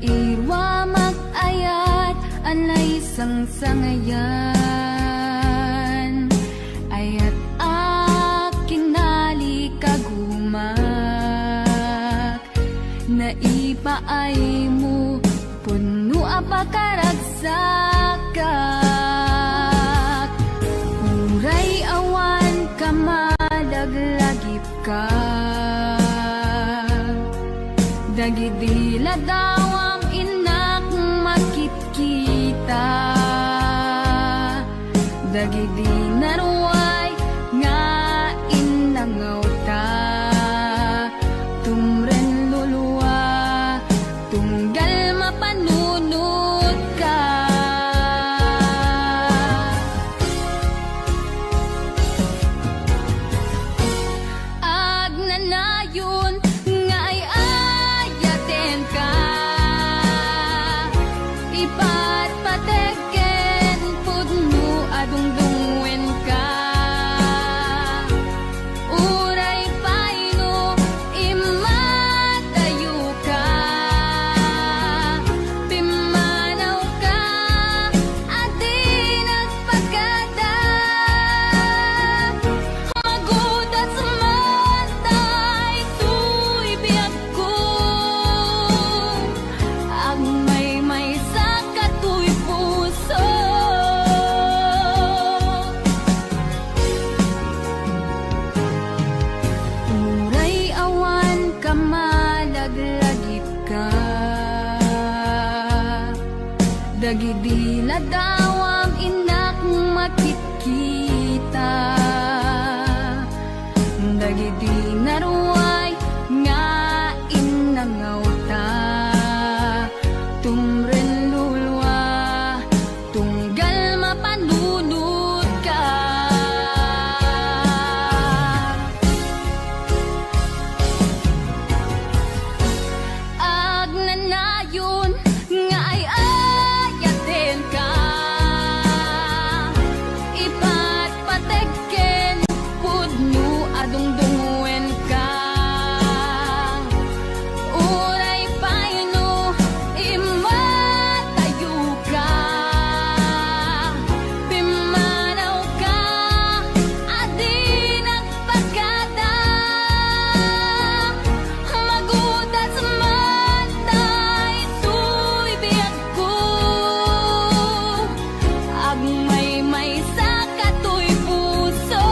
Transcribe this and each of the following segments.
irwa mag-ayat anay sangsangayan ayat akinali kagumak naipaay mo puno apakaragsakat uray awan kamalaglagip ka dagidila daw ang inak makikita dagidi naruay nga inangaw ta tumren luluwa tunggal mapanunod ka agnanayon nga ay ayaten ka ipatpateken pudno adungdungwen ka uray paino imatayo ka pimanaw ka adi nagpagada magudat sumantay tuy biyag ko agmay may saka tuy puso uray awan kamalaglagip ka dagidila daw ang inak makikita dagidi naruay nga inangaw ta tumren lulwa tunggal mapanunod ka agnanayon nga ay ayaten ka ipatpateken pudno adungdungwen ka uray paino imatayo ka pimanaw ka adi nagpagada magudat sumantay tuy biyag ko agmay may saka tuy puso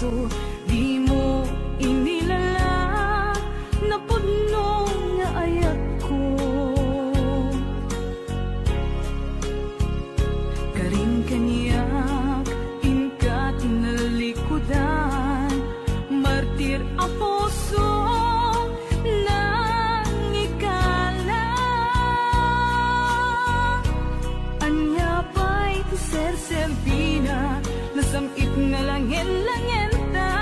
puso, di mo inilala na puno nga ayat ko. Karing kaniyak, inka tinalikudan, martir a puso nang ikala. Anya pa'y tiser-serbina, nasamit nga langin-langin ta.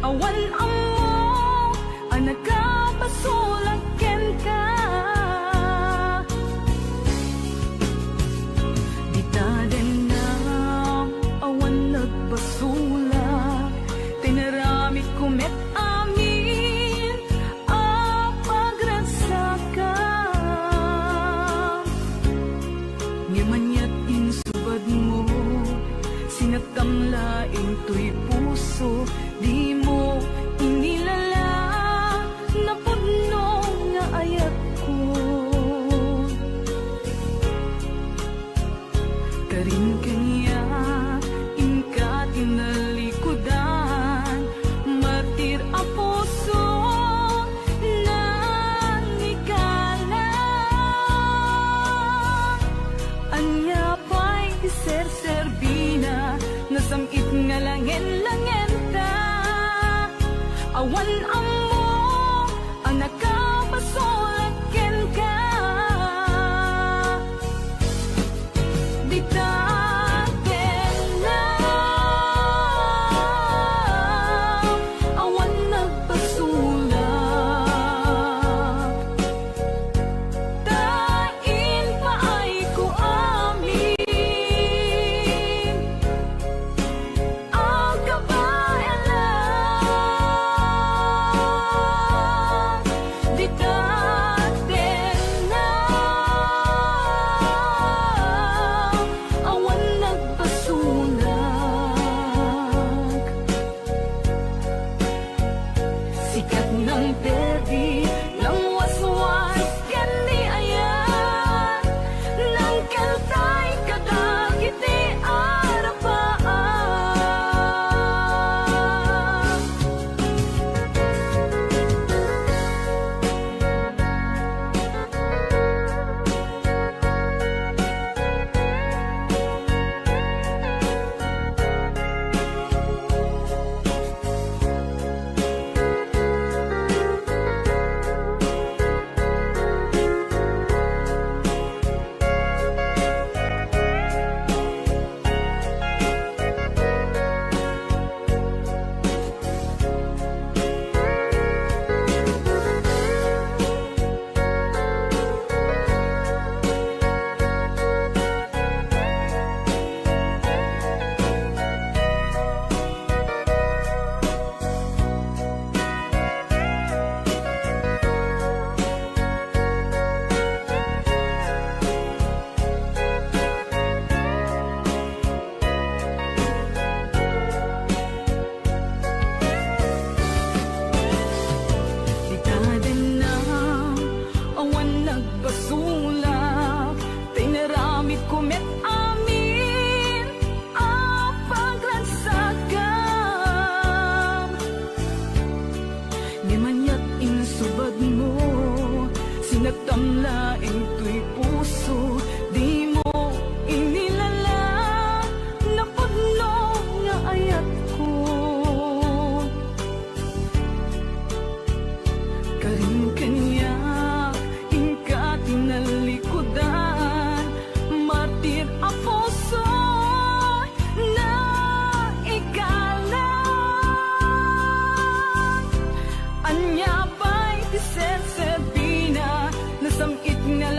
Awan amo, anak ka pasulaken ka. Dita din na awan nagpasulak, tinaramit kumet amin a pagransaka. Ngimanyat insubad mo, sinatamlaing to'y puso, di mo inilala na puno nga ayat ko. Karing kanya, inka tinalikudan, martir a puso nang ikala. Anya pa'y tiser-serbina, nasamit nga langin-langin ta. Awan amo, anak ka pasulaken ka. Dita din na awan nagpasulak, tain pa ay ko amin ang kabayalan. Dita din na awan nagpasulak, sikat ng perdi ng waswas kani ayan, ng kantay kadagiti arapaan. Dita din na awan nagpasulak, tinaramit kumet amin ang pagransakam. Ngimanyat insubad mo, sinatamlaing to'y puso, di mo inilala na puno nga ayat ko. Karing kanya, inka tinalikudan, martir a puso na ikala. Anya pa'y tiser-serbina, nasamit nga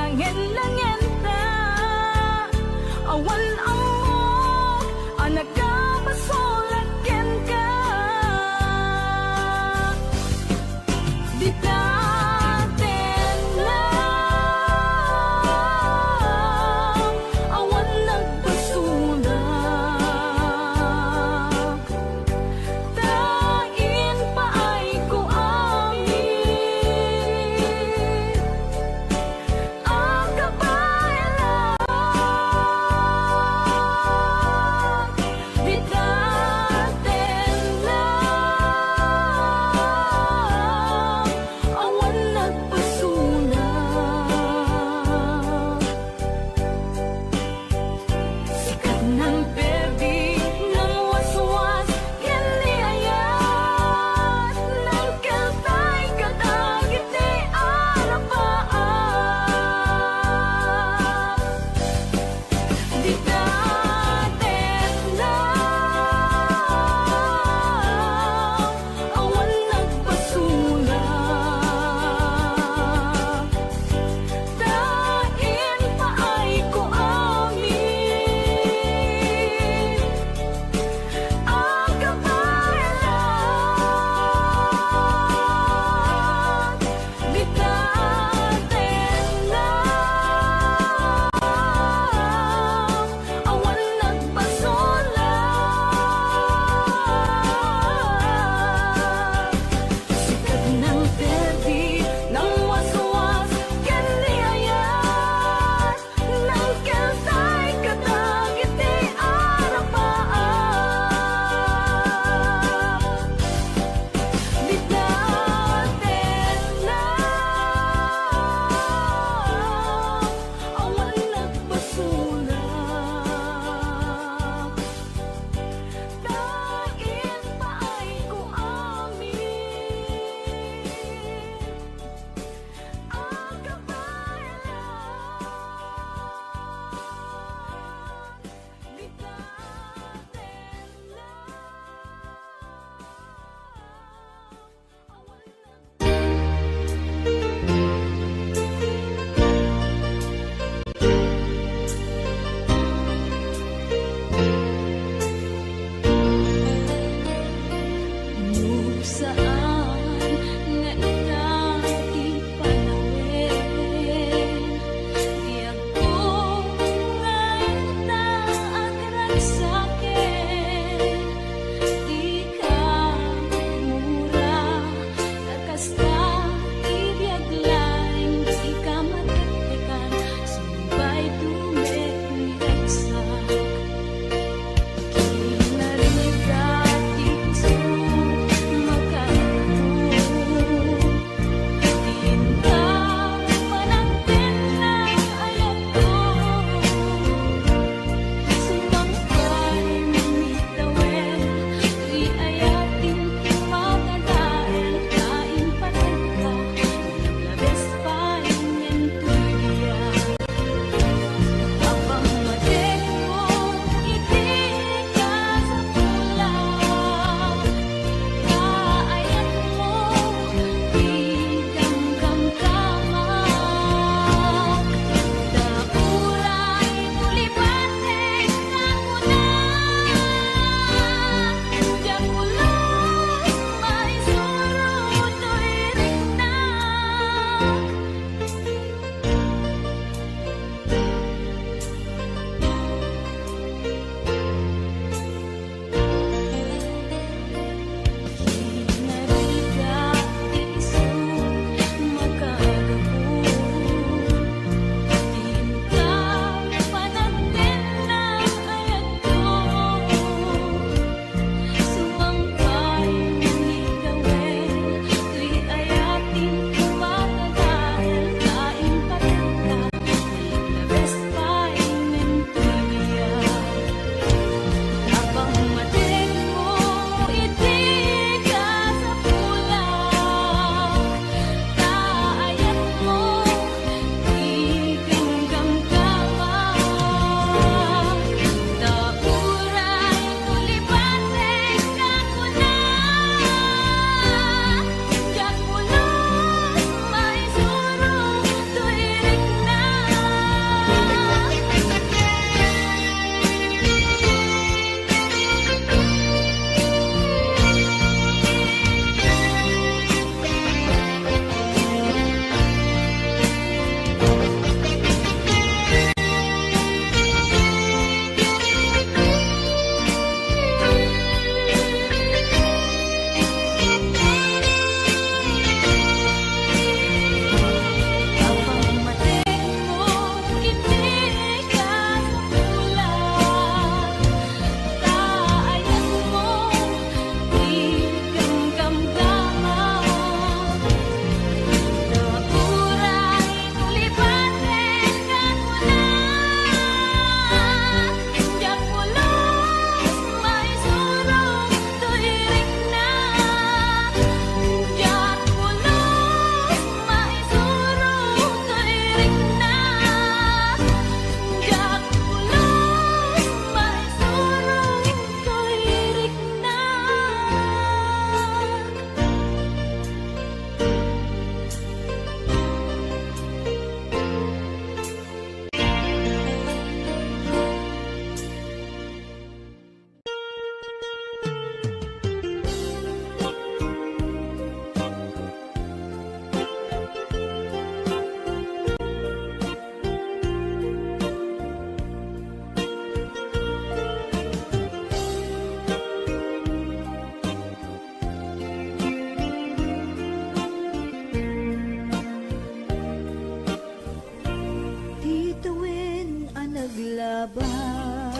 labas.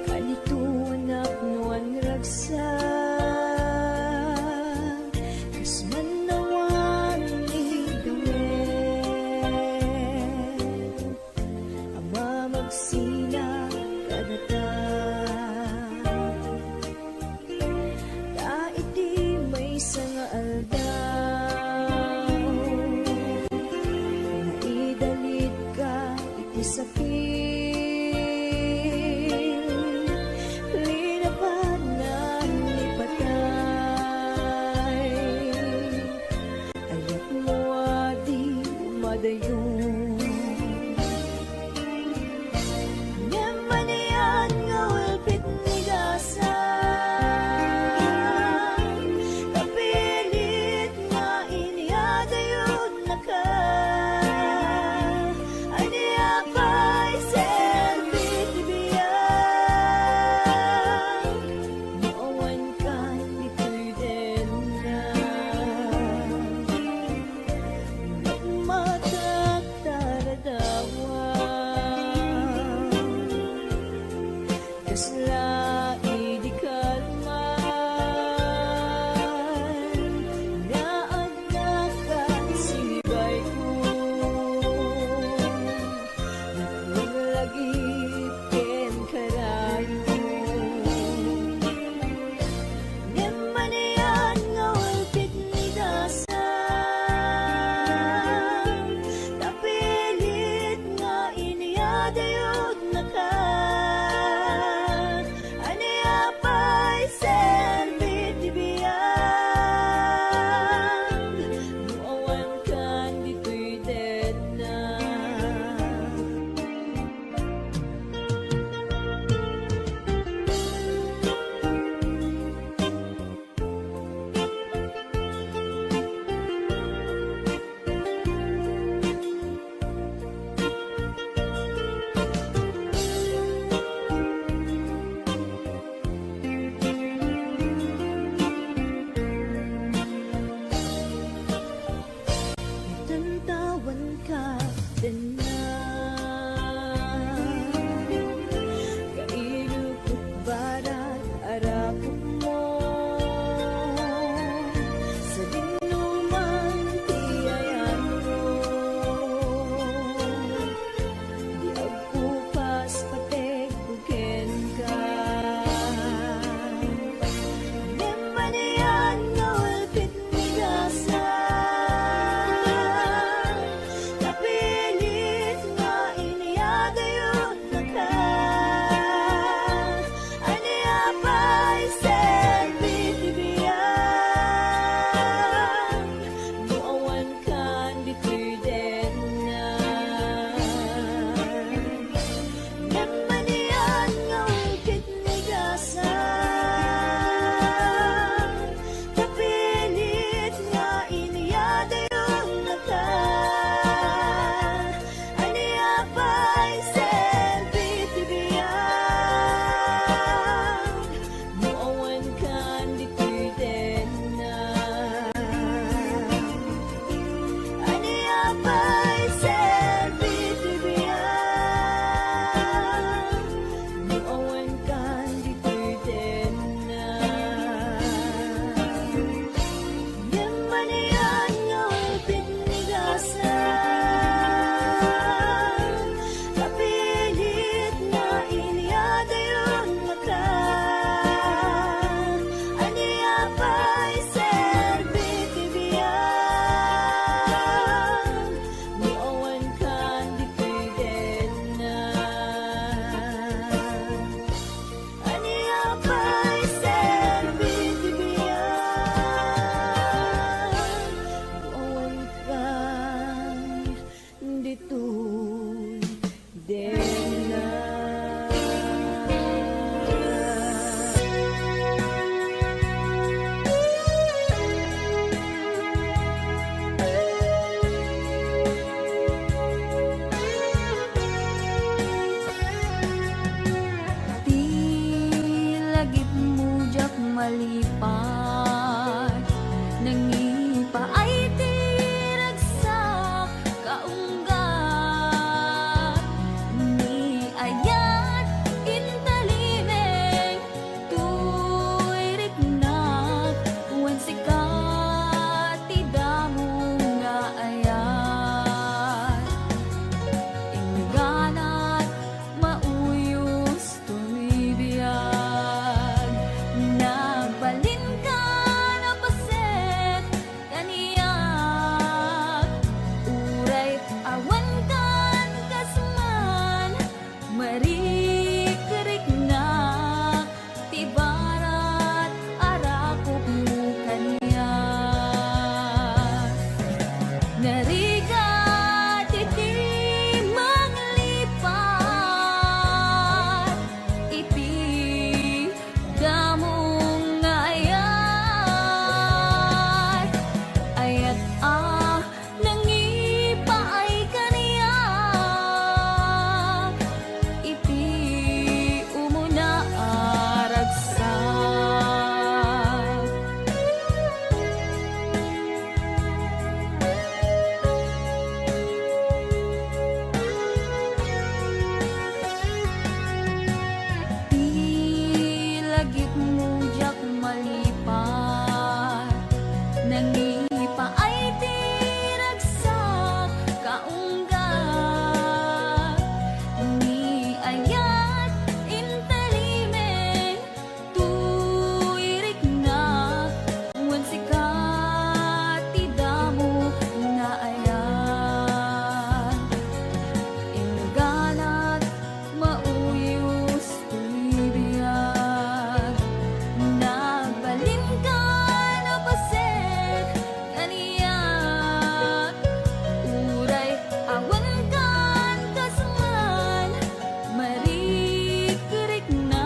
Kanito anak nuan ragsak, kas manawan igawin, ama magsina kadatan. Daiti may sanga aldaw, naidalit ka iti sakit, linapanan ni patay, ayat mo adi madayon. Nemanian nga ulpit ni gasan, kapilit nga iniadayod na ka, aniya pa'y selbit ibiyag, maawan ka nito'y din na, nagmatak taradawan, kasla idi kalman, naanak ka sibay ko, naglagip ken karayo. Nemanian nga ulpit ni dasan, kapilit nga iniadayod na ka, aniya pa'y selbit ibiyag, nuawan kan dito'y dead na. Tantawan ka din na, kailukot barat arapot mo, sa dinuman tiyayan mo, di agpupas patek buken ka. Nemanian nga ulpit ni gasan, kapilit nga iniadayod na ka, aniya pa'y selbit ibiyag, nuawan kan dito'y din na. Nemanian nga ulpit ni gasan, kapilit nga iniadayod na ka, aniya pa'y selbit ibiyag, nuawan kan dito'y din na. Aniya pa'y selbit ibiyag, nuawan kan dito'y din na. Nemanian nga ulpit ni gasan, kapilit nga iniadayod na ka, aniya pa'y selbit ibiyag, nuawan kan dito'y din na. Aniya pa'y selbit ibiyag, nuawan kan dito'y din na. Di lagip mujak malipat, nangipa ay tiragsak kaunggan. lagip mo jak malipat. Nangipa ay tiragsak kaunggat. Ni ayat intalimen tuirik na wan sikat tidamo na ayan. Inganat mauyos tulibiyag. Nagbalin ka na pasek kaniyak. Uray awan kan kasman marikerik na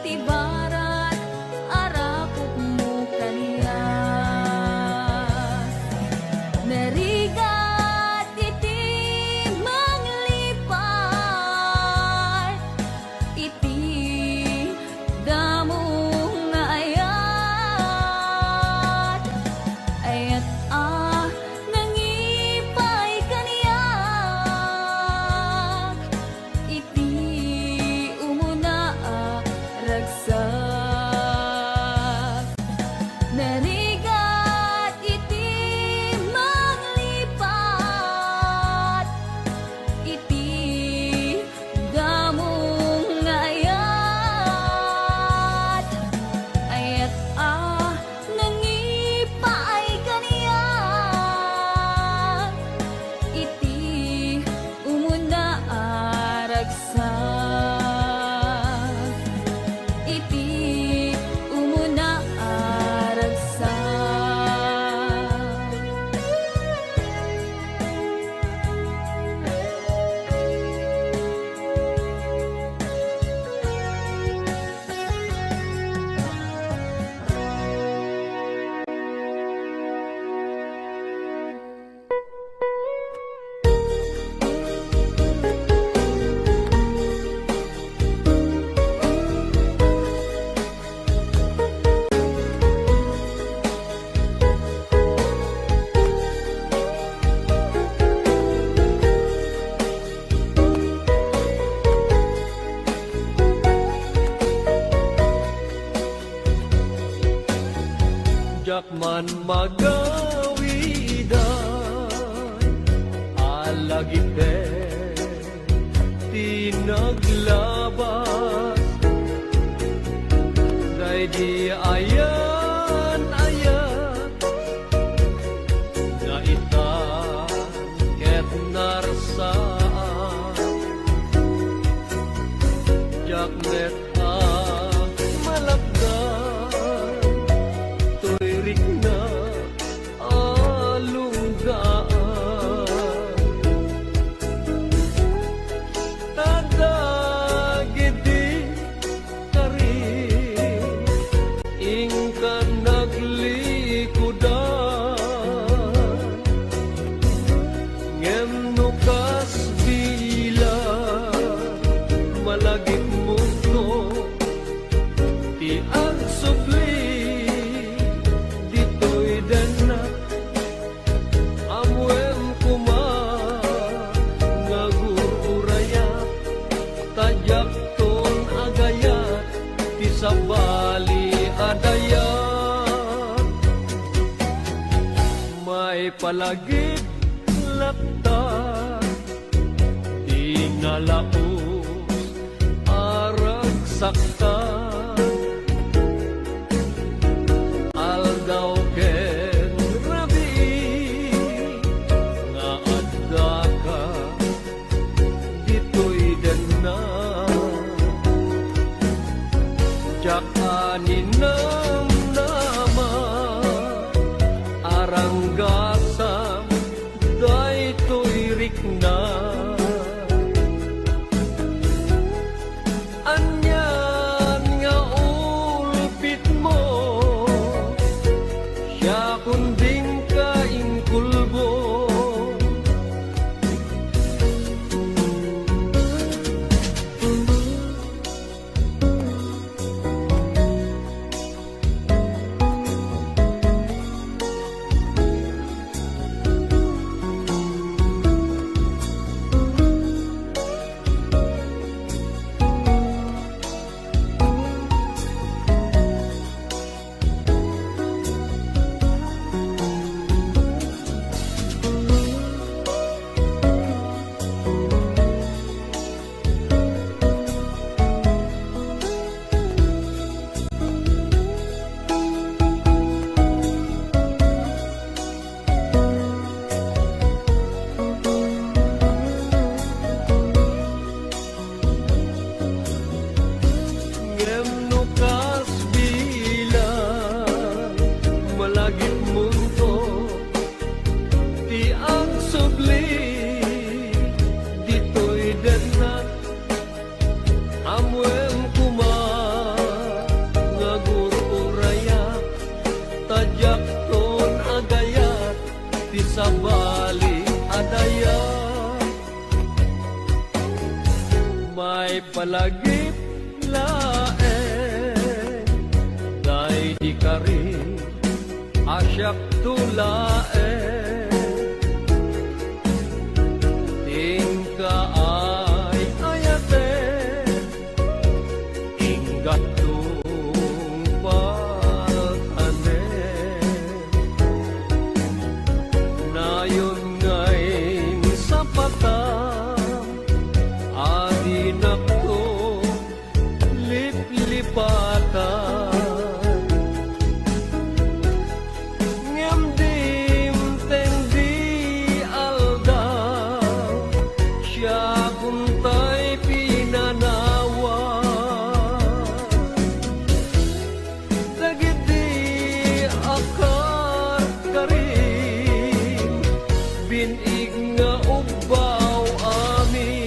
tibarat arakot mo kaniyak. Narigat iti manglipat, iti damo nga ayat. Ayat nangipay kaniyak, iti umuna ragsak. Narigat iti manglipat, iti damong nga ayat. Ayat nangipaay kaniyak, iti umuna ragsak. Iti umuna ragsak. Jakman magawiday alagite tinaglabas day di ayan na itan ket narsaan jaknet malagdan tuirik na alunggaan tadagidi karin ingkan naglikudan ngem nukas bila malagit mundo ti ang supli ditoy dana amuem kuma ngagururaya tajak ton agayat ti sabali adayat may palagit lapta di nalaos arag sakta aldaw ken rabi nga adda ka ditoy denna jak aninam nama aranggasam daytoy rikna anyan nga ulpit mo siya kunding kaingkulbo palagip laeng Day di ka rin asyak tulaeng Tingka ay ayaten Ingat Nayon ngayon sa patang Adin ako liplipatan Ngam dim tendi aldaw Siya kuntay pinanawa Dagiti akar karin Binig nga ubaw amin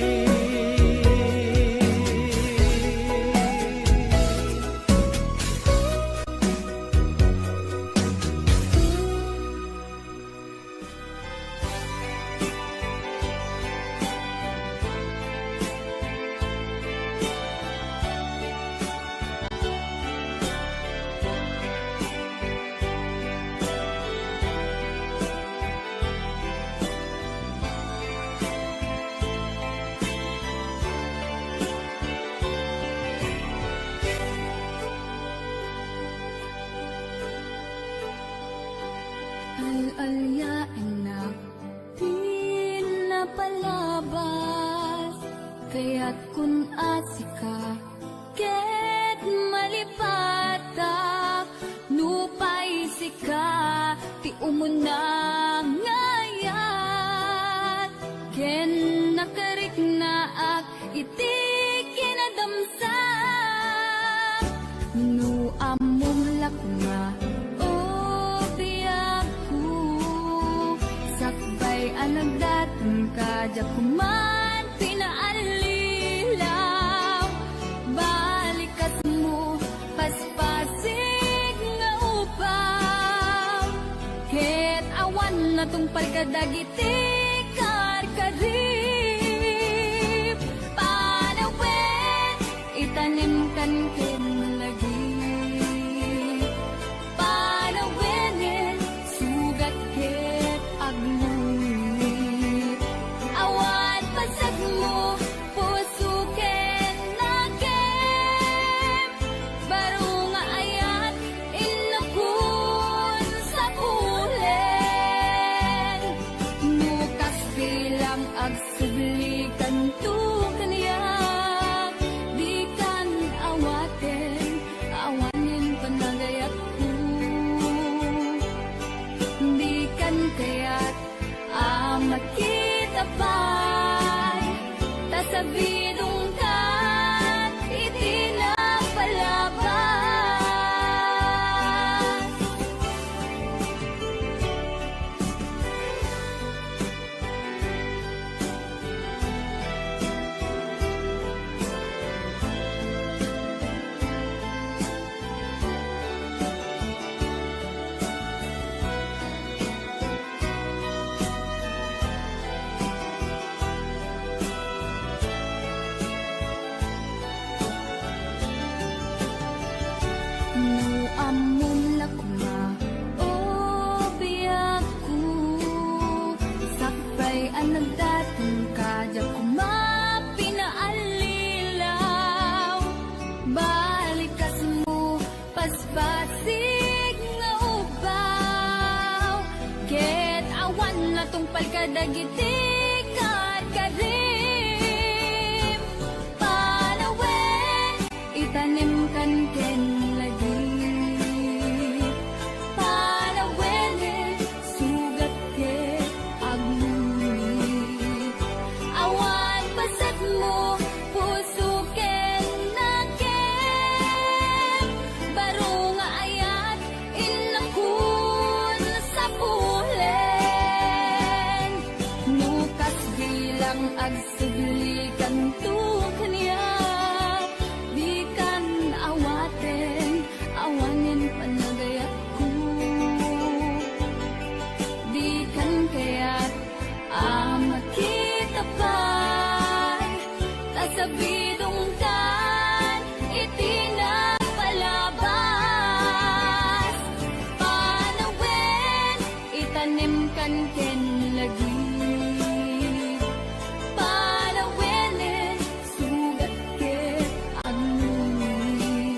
Al-alyain na di napalabas Kaya't kun asika ket malipata Nupay sika ti umuna ngayat Ken nakarik na ak iti kinadamsa Nu amumlak na Sakbay anagdatan ka Jakuman pinaalilaw Balikas mo Paspasig nga upaw Ket awan na tong palkadagiti Karkarip Panawin Itanim kan ken lagi Panawinin Sugat ket agluit Awan pasag mo Puso ken nagem Baro nga ayat Inakun sa pulen Nukas bilang agsublikan tu kaniyak Di kan awaten Awanin panagayat ko Di kan kaya't makita pa'y tasabidong ka iti na palabas Anagdatong kadya kumapinaalilaw Balikas mo Paspasig nga ubaw Ket awan na tong palkadagiti Karkarip Panawin Itanim kan ken lagi Panawin Sugat ket agluit Awan pasat mo Puso ken nagem Baro nga ayat Inakun sa pulen Nukas bilang agsublikan tu kaniyak Di kan awaten Awanin panagayat ko Di kan kaya't makita pa'y tasabidong ka kan ken lagi panawenen sugat ke agni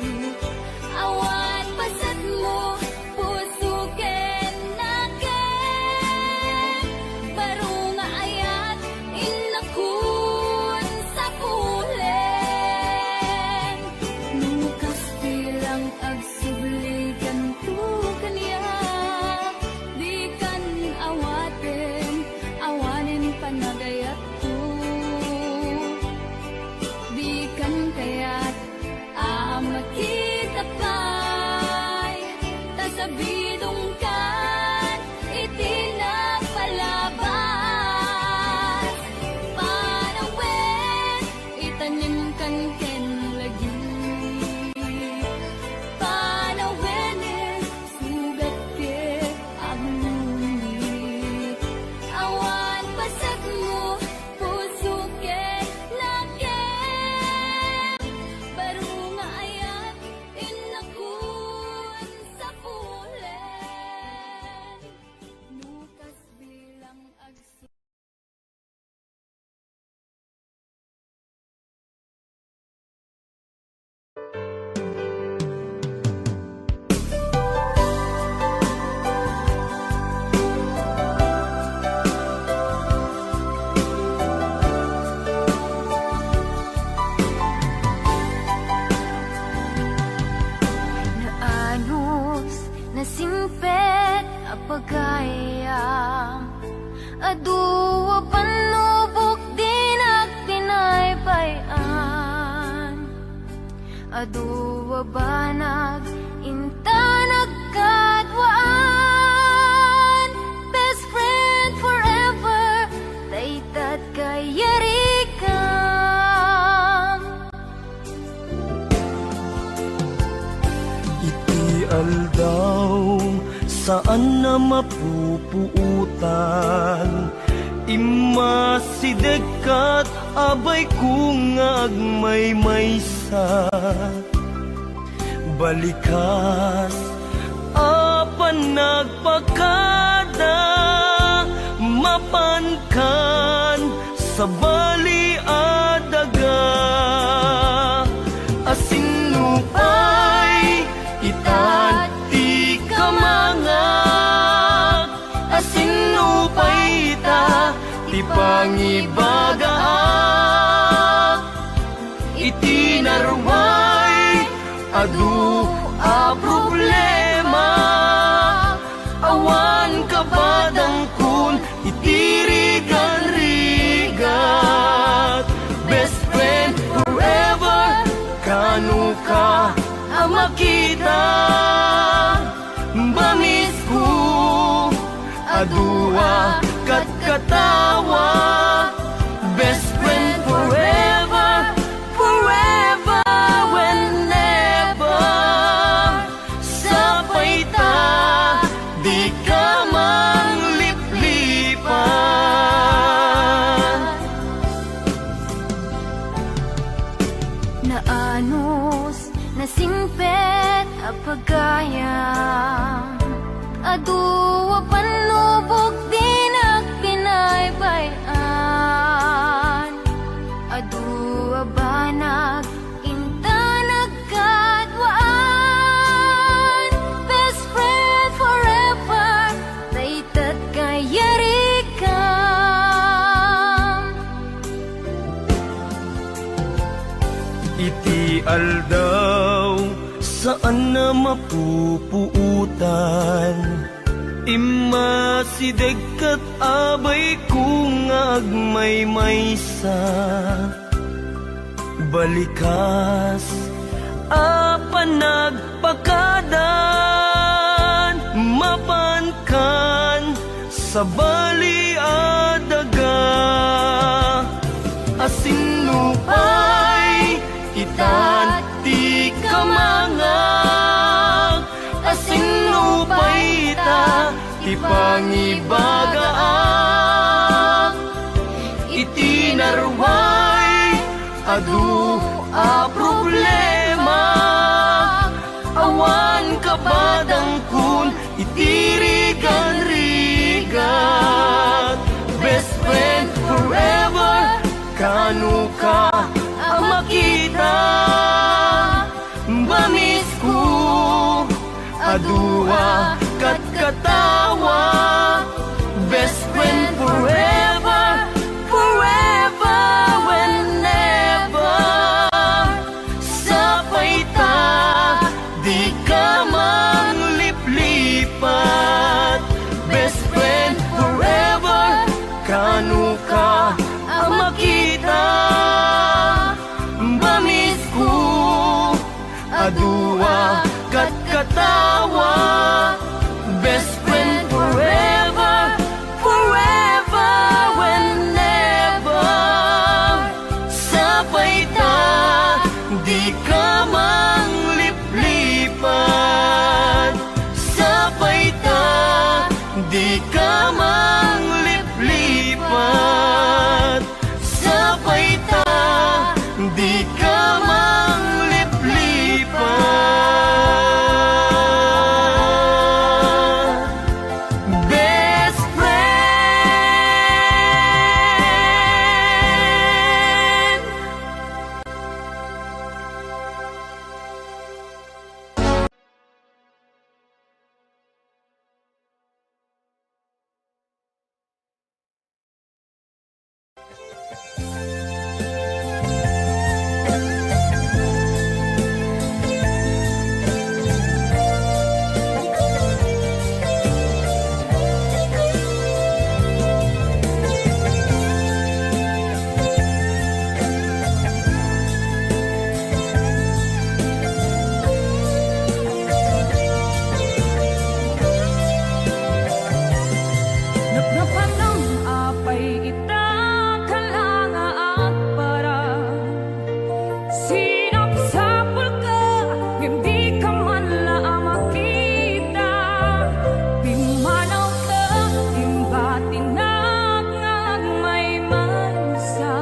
awan pasat mo puso ken naken baro nga ayat inakun sa pulen lukas bilang agsubli kanto kaniya di kan awaten awanen panagayat ko di kan kayat makita pa'y tasabidong kan itinapalabas panawin itanim kan ken lagi panawin sugat ke agni awan pasag mo puso ke naken baro nga ayat inakun sa pulen lukas bilang agsu Naanos, nasimpet, apagayam Aduwa panubok din at pinaypayan Aduwa banag, inta nagkadwaan Best friend forever, daytat kayarikam Iti aldaw saan na mapupuutan Imasidekat abay kung agmaymaysa Balikas apan nagpakada Mapankan sa bali adaga Asinupay itan ti kamangak Asinupay ita ti pangibagaak Iti narway adu a problema Awan kabadang kun itirigan-rigat Best friend forever kanu ka ang makita Bamis ko adua kat katawa Best friend forever, forever, whenever Sapay ta, di ka mangliplipan Naanos, nasimpet, apagayam Aduwa panubok din at pinaypayan Aduwa banag, inta nagkadwaan Best friend forever, daytat kayarikam Iti aldaw saan na mapupuutan Imasidekat abay kung agmaymaysa Balikas apan nagpakadan Mapankan sa bali adaga Asinupay itan ti kamangak Asinupay ita ti pangibagaak Iti narway adu a problema Awan kabadang kun itirigan-rigan kanu ka ang makita. Bamis ko adua kat katawa, best friend forever, forever whenever. Sapay ta, di ka man liplipat, best friend forever, kanu ka ang makita. Bamis ko adua kat katawa, best friend forever, forever whenever. Sapay ta, di ka man liplipat, sapay ta, di ka man liplipat, sapay ta, di ka man liplipat. Best friend. Nagnapanang apay ita kalanga at para sinapsapul ka, hindi ka man lang makita. Pimanaw ka, imbatinag ngag may mansa.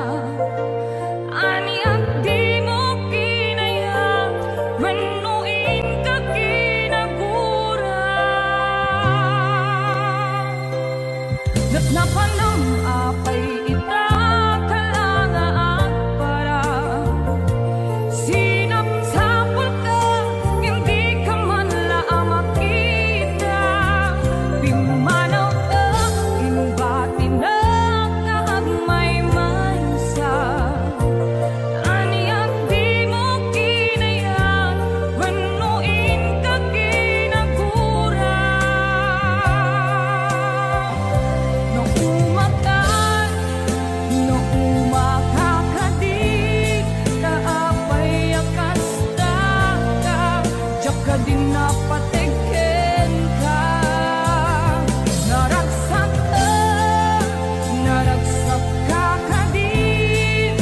Aniyak di mo kinaya, manuin ka kinagura. Napanang apay ita kalanga at para sinapsapul ka, hindi ka man lang makita. Pimanaw ka, imbatinag ngag may mansa. Aniyak di mo kinaya, manuin ka kinagura. No umakan, no umakakadi, taapay akasta ka, diyak ka din napatigin ka. Naragsak ka kadin,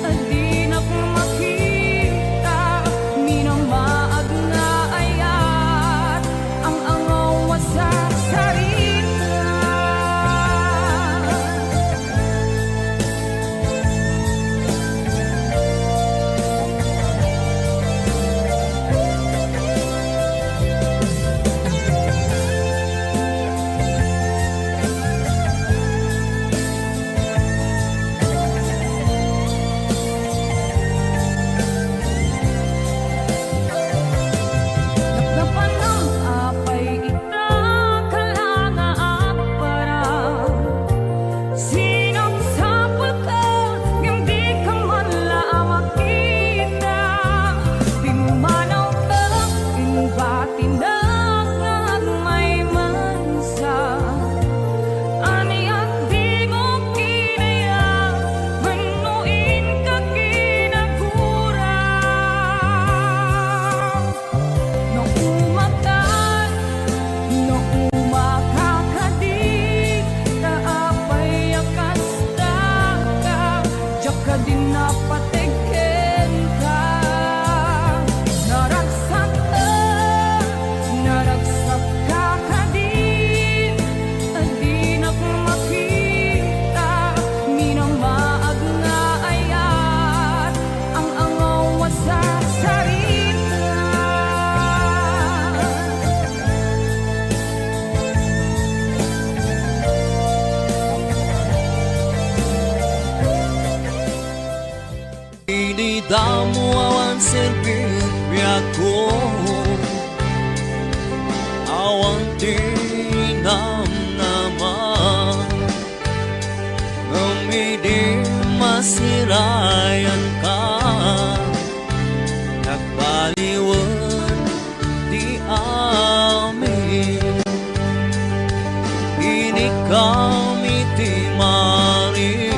adinak makita, minamaag na ayat, ang angaw sa sarita. Awang tinamnaman Ngumidi masirayan ka Nagbaliwan di amin Ini kami ti maris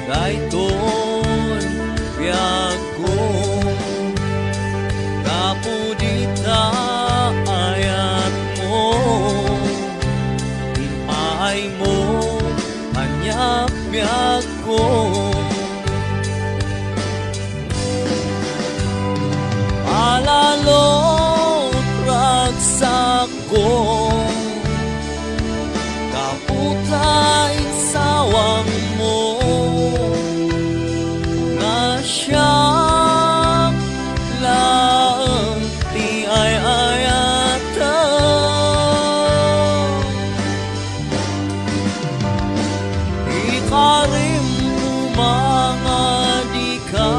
Daytoy biag ko Kapudita ayat mo Tinpaay mo Anyap biag ko Alalot ragsak ko Kaputay sawang mo Nga siyang lang ti ay ayatan Ikarim umangadi ka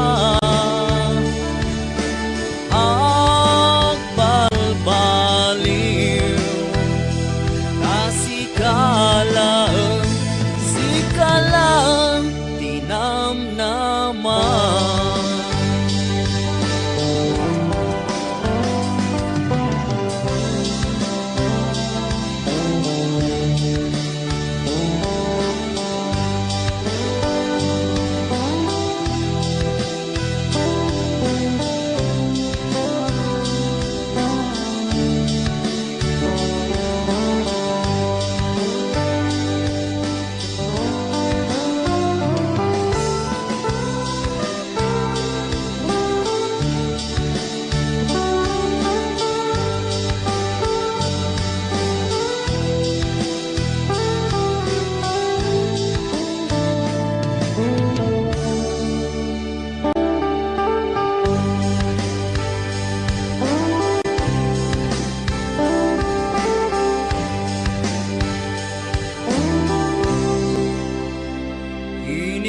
Agbalbaliw Sikalang tinamnaman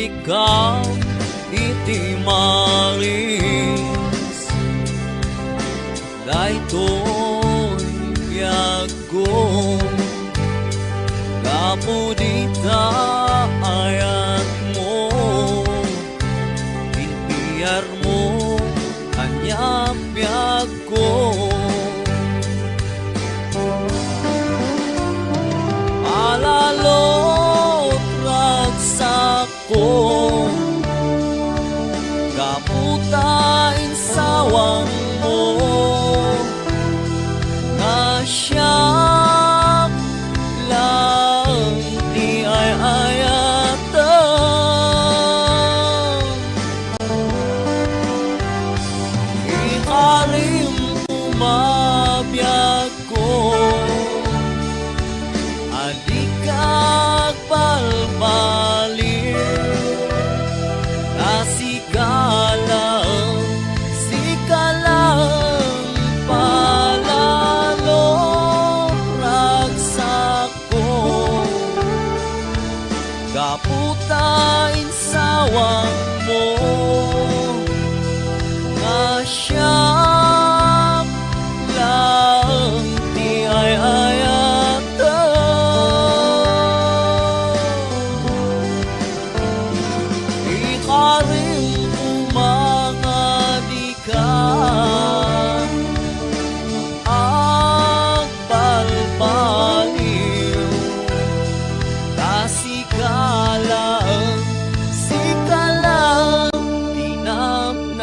Ikaw iti maris Daytoy biag ko Kapudita ayat mo Pinpiyar mo Anyap biag ko Alalot ragsak ko Kaputain sawang mo Nga siyang lang di ay ayatan Ikarim umabiyag ko Adikag balbaliw Sikalang palalo ragsak ko Kaputain sawang mo Nga siyang lang ti ay ayatan Ikarim umangadi ka Agbalbaliw Sikalang tinamnaman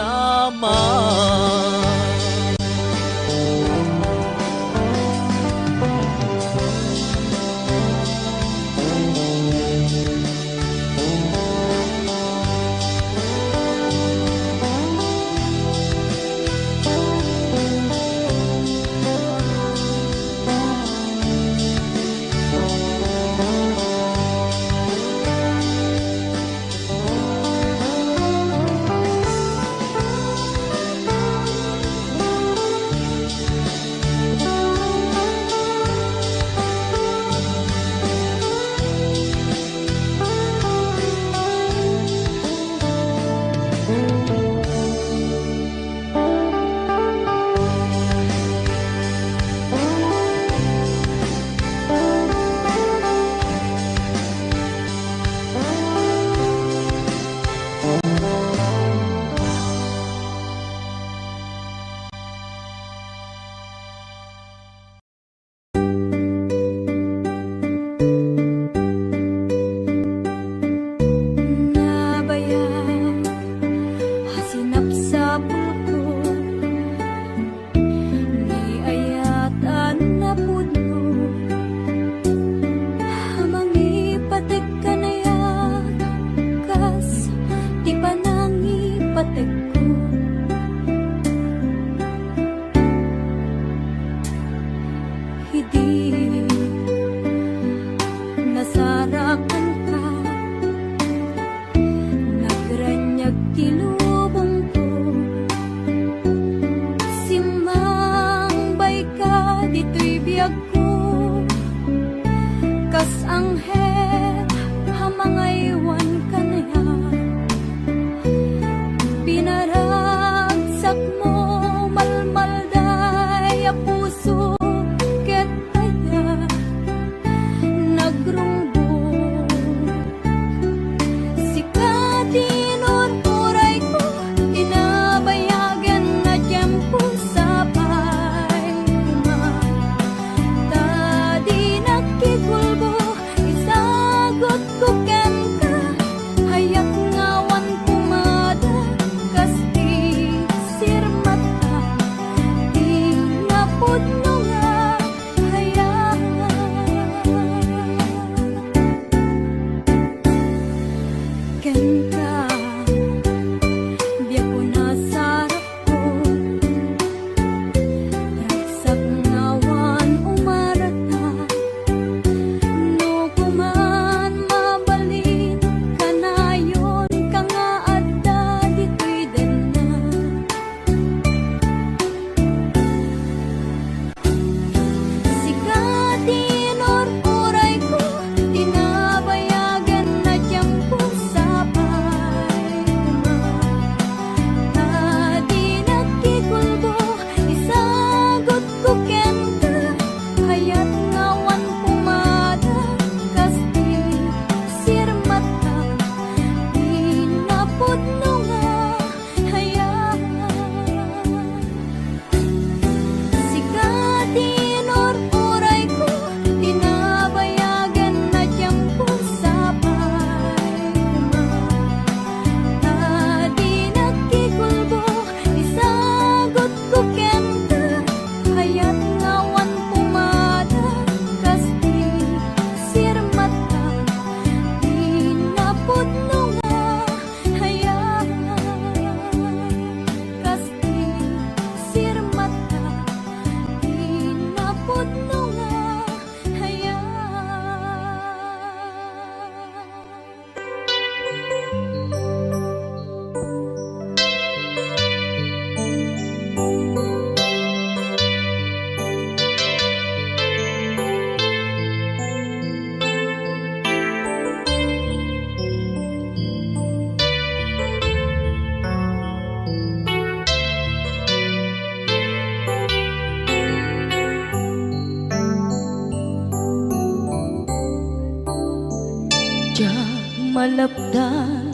malapdan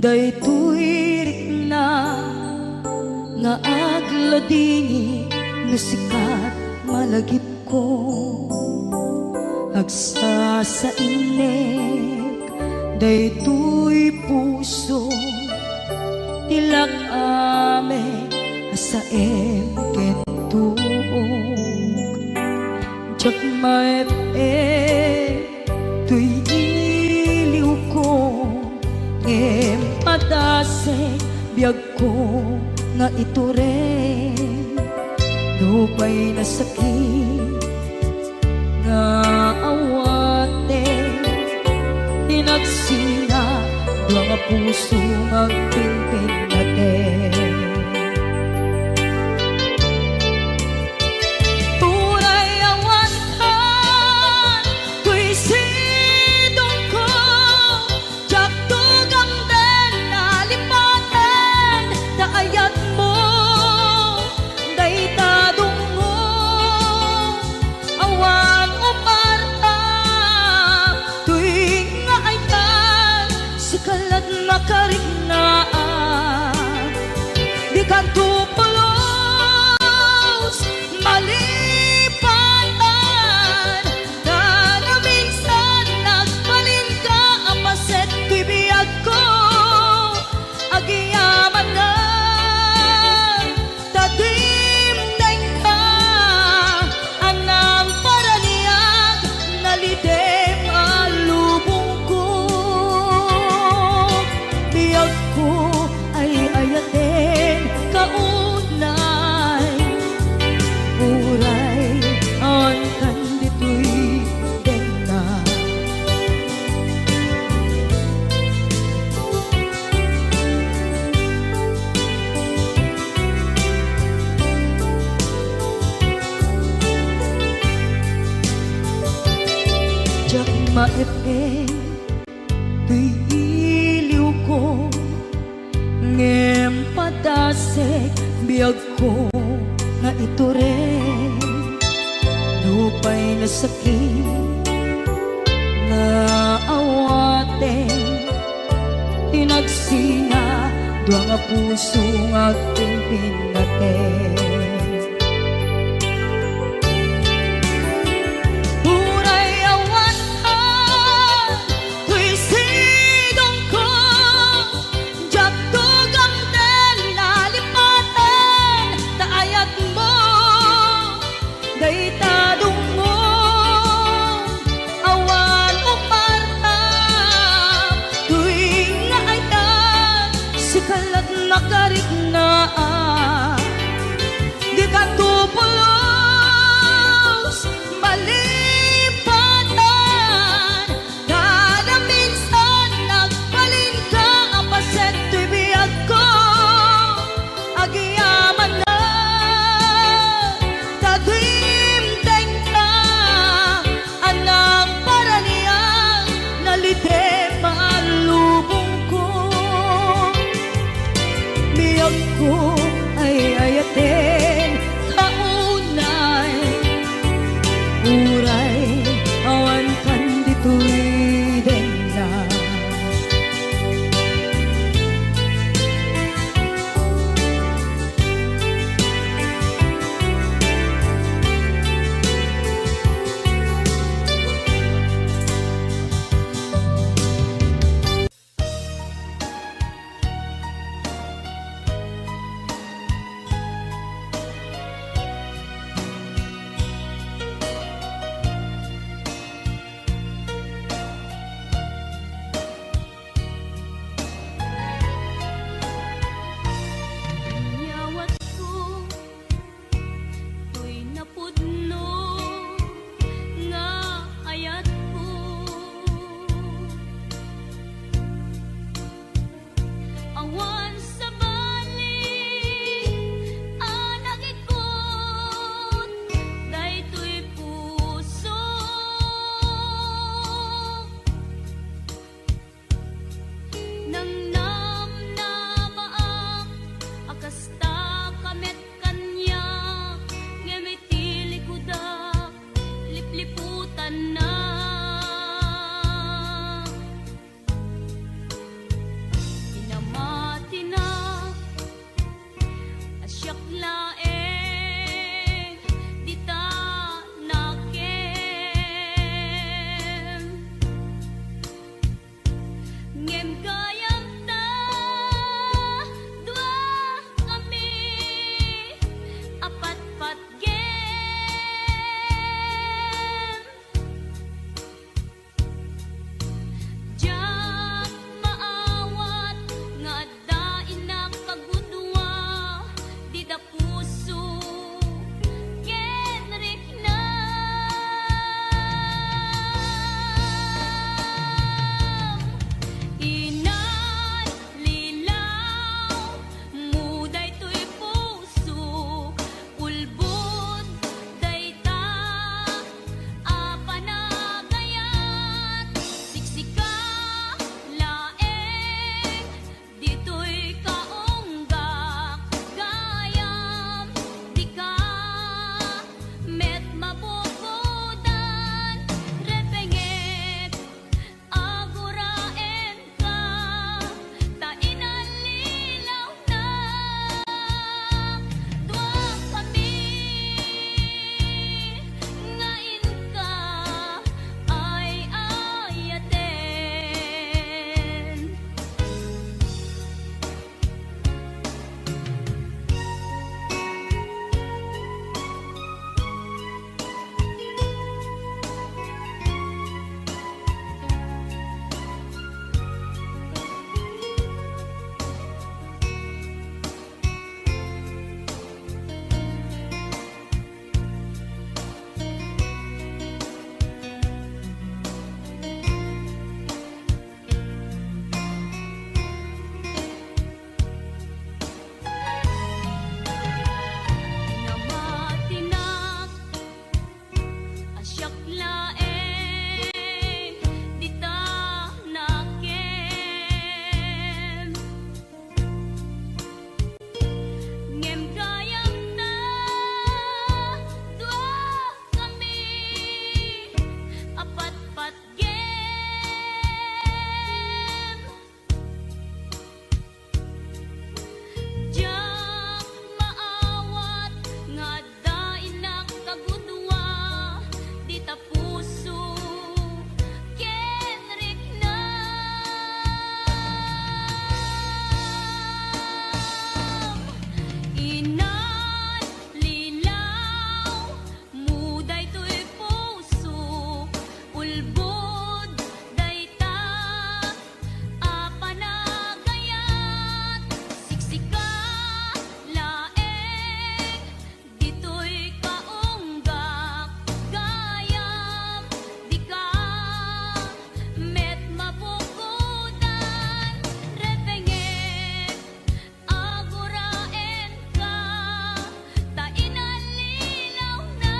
daytoy rikna nga agladingi no sikat malagip ko agsa sa inek daytoy puso tilak ame asaem kentuog jak maep tuy iliw ko em padase biyag ko nga ito rin lupay na sakit nga awate tinagsina dua nga puso magpinpin natin turay awantan tuy sidong ko jak tugang den nalipaten daayat mo daytadong mo awan umarta tuwing nga ay tan sikalat makarignaan di ka tupulos malipatan na na minsan nagbalin ka ang paset tibiyag ko agiyaman na tadimdeng ka anang paraniyag nalidem alubong ko biyag ko ay ayaten kaunay uray ang kandito'y dena jak maepeng tuy iliw ko ngem padasek biyag ko nga ito rin lupay na sakit nga awate tinagsina dua nga puso nga pimpin natin Uray awantan, tuy sidong ko, jak tugang den nalipaten, daayat mo, daytadong mo, awan umarta, tuwing nga ay tan, sikalat makarignaan, di ka tupulos malipatan kada minsan nagbalin ka ang paset tuy biyag ko agiyaman na tagimdeng ka anang paraniyang nalidem alubong ko biyag ko ay ayaten kaunay uray awan kandito'y dena Asyaklaeng dita nakem ngem gayam ta dua kami apat pat gem jam maawat nga dain na kagudwa di da puso kenrik na inan lilaw muday to'y puso ulbod dayta apanagayat siksika laeng dito'y kaunggak gayam di ka met mabubudan repengek aguraen ka tainan lilaw na dua kami ngain ka ay ayaten. Namatinak asyaklaeng dita nakem ngem gayam ta dua kami apat pat gem jam maawat nga dain na kagudwa di ta puso kenrik na inan lilaw muday to'y puso ulbod dayta apanagayat siksika laeng dito'y kaunggak gayam di ka met mabubudan repengek aguraen ka tainan lilaw na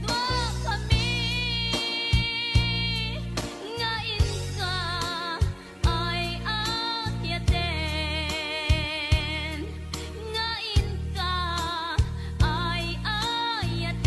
dua kami ngain ka ay ayaten ngain ka ay ayaten.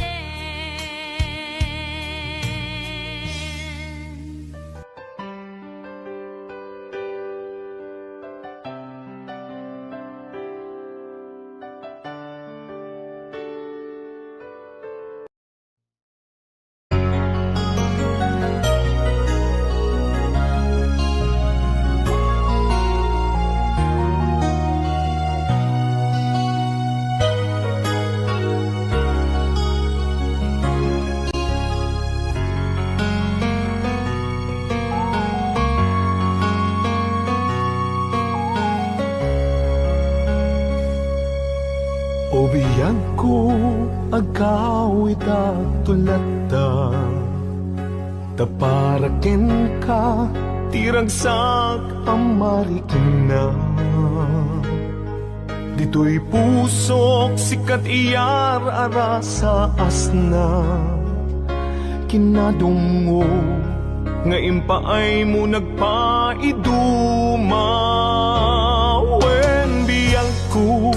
Obiyan ko agawit at tulata taparaken ka tiragsak amarikin na dito'y pusok sikat iyar ara sa asna kinadungo nga impaay mo nagpaiduma wen biyang ko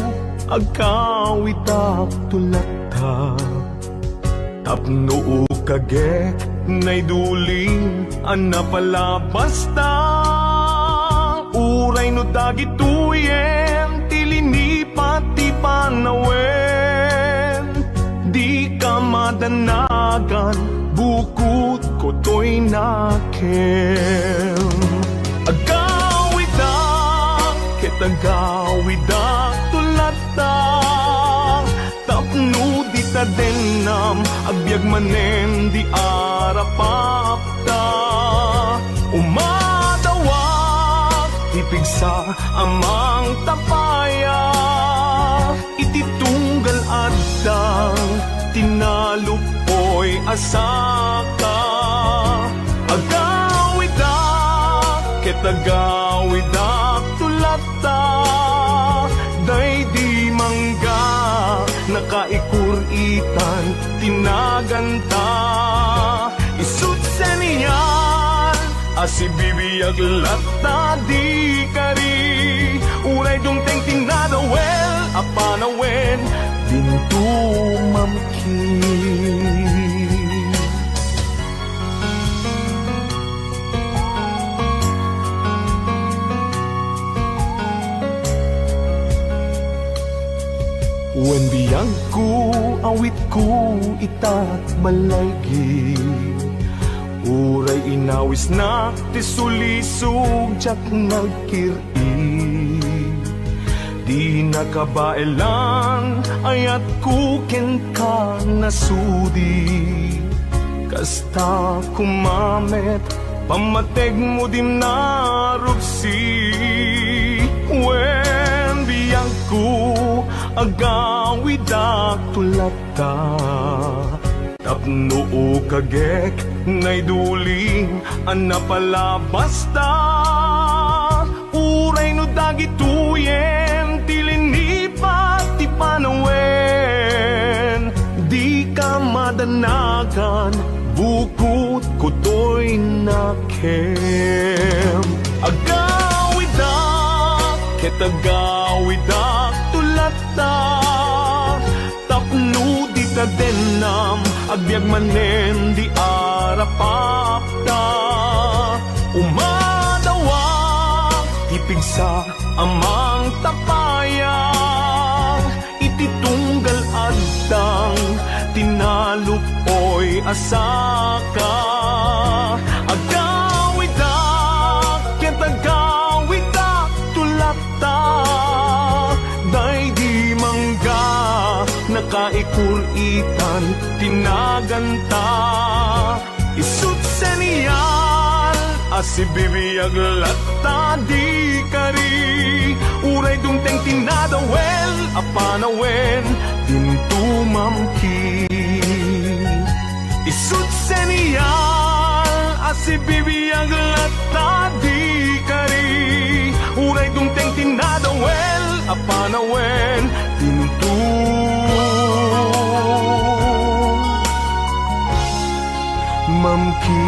agkawit at tulata tapno kagek nay duling ana pala basta uray no dagituyen tilinip danagan, bukod ko to'y nakem. Agawida, ketagawida, tulata, tapno di ta denam, agbyag manen di arapapta. Umadawak, ipigsa amang tapaya, ititunggal adang, tinalupoy asaka. Agawidak, ketagawidak tulata, day di mangga, nakaikuritan, tinaganta. Isut sa niyan, asibibiyag lata di kari, uray dumteng tinadawel, apanawen, dintu mamkin. Wen biyang ko, awit ko, itat malaygi, uray inawis na, tisulisog, jak nagkiri. Di nakabailan, ayat kuken ka nasudi. Kasta kumamet, pamateg mo dim narupsi. Wen biyang ko, agawidak tulata, tapno o kagek, naiduling, anapalabasta. Uray no dagituyen, tilinipat ti panawen. Di ka madanagan, bukod ko to'y nakem. Agawidak, ketagawidak tulata, tapno di ta denam, agbyag manen di arapapta. Umadawak, ipigsa amang tapayang, ititunggal adang, tinalupoy asaka. Agawidak, ketagawidak tulata, day di mangga, nakaikuritan, tinaganta. Isut sa niyal, asibibiyag lata di kari, uray dumteng tinadawel, apanawen, dintu mamkin. Isut sa niyal, asibibiyag lata di kari, uray dumteng tinadawel, apanawen, dintu mamkin.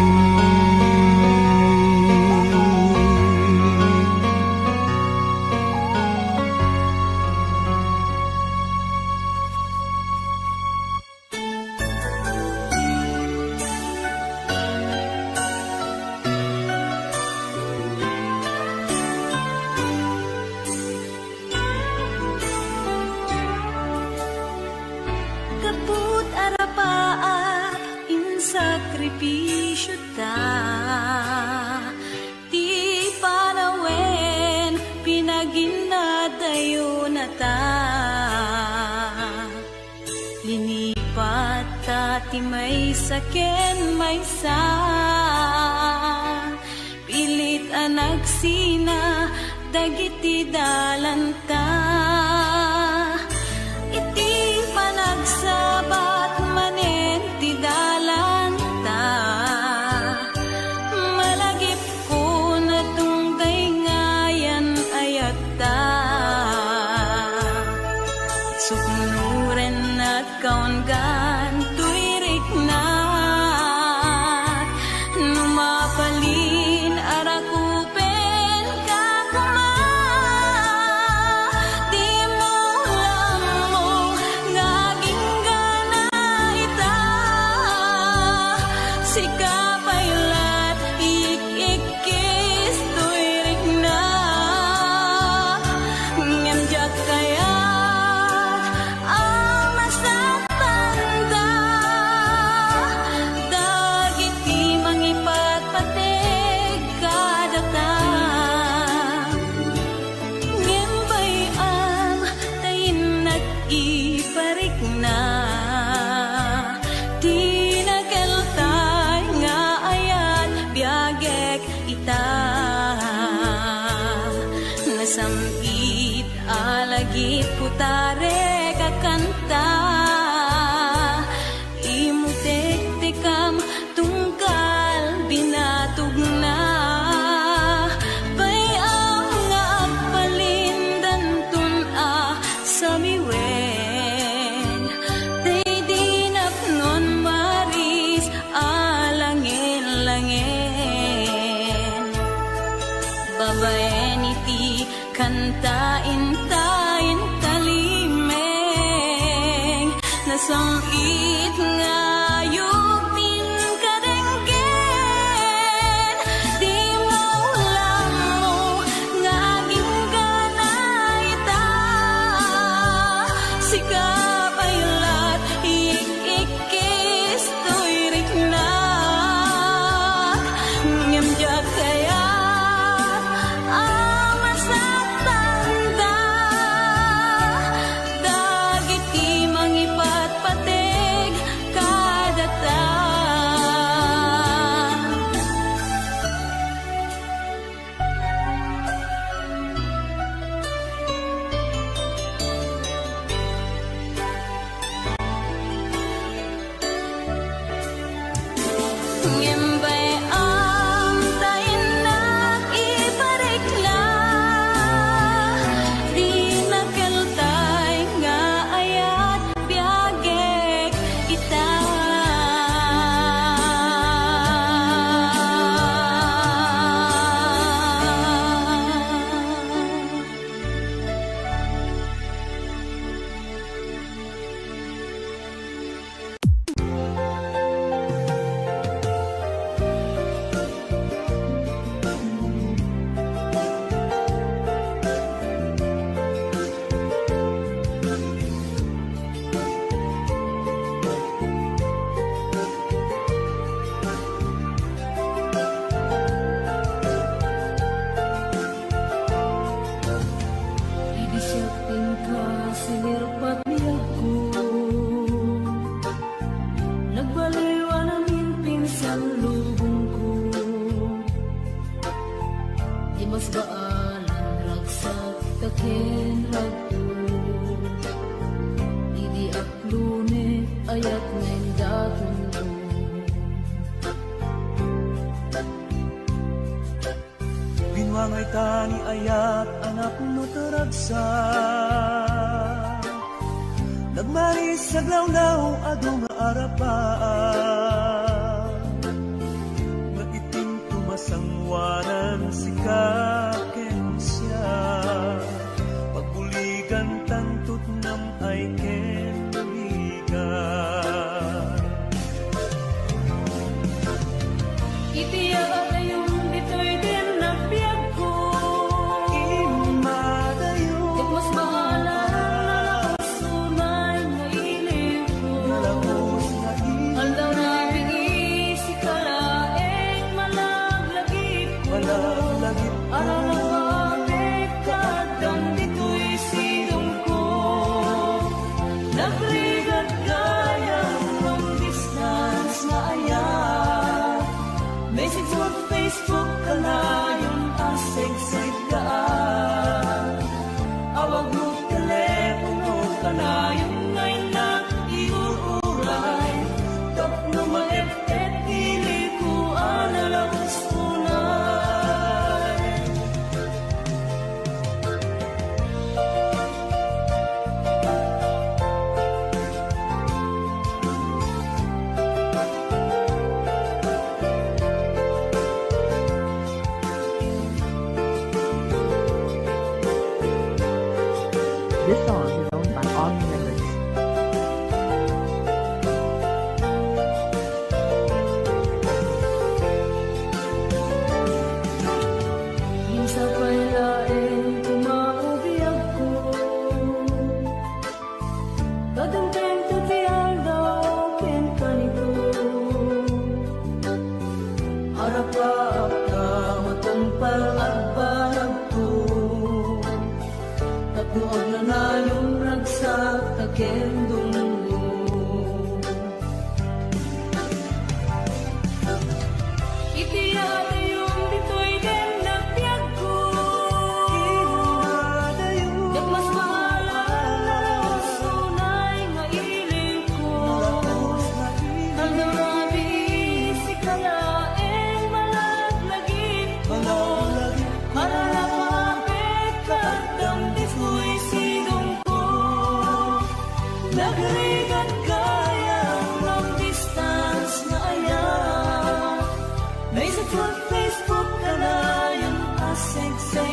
Kaput arapaa in sakripisyo ta, ti panawen pinaginadayo na ta. Linipat ta ti may saken may sa, pilit anagsina dagiti dalanta. Iti panagsabat manen ti dalanta, malagip ko na tunggay ngayan ayata. Suknuren at kaungan tuirik na, numapalin arakupen kakuma. Di mo lang mo naging gana ita, sikapaylat ik-ikis tuirik na. Ngamjak kaya ang masatanda, lagi putare kakanta imutek-tekam tungkal binatog na bayang nga agpalindan tun sa miwen day dinap non maris alangin-langin babaen iti kantain tayin talimeng nasangit nga yupin kadenggen di maulang mo nga aging ganayta sikap ayulat ik-ikis tuirik na ngemjak kaya Binwangay tani ayat anak mo taragsa nagmaris sa glawlaw adong arapaan nga iting tumasangwanan si kaken siya pagbuligan tantut nam ay ken buligan itiya yung bitoy din na biyag ko imadayo mas bahala na sunay na ilim ko nalapos na aldaw na bingi si kalaeng malaglagip ko malaglagip araw na babek kadang dito'y silong ko nabrigat gaya long distance na ayat message mo Facebook kalayon aseg-seg kaan awag mo telepono kalayon ngay na iuuray tap no maepet ili ko analabas unay This song is owned by all members. Minsan pa'y laeng kumaubiyag ko kadang tento tiyang daw ken kanito harap ka ka matampal at balag ko tapnood na na yung ragsak takendong itiyate yung bitoy din na biyag ko mas mahal Nagligat kaya long distance na aya. May sa Facebook ka na yung asig-sig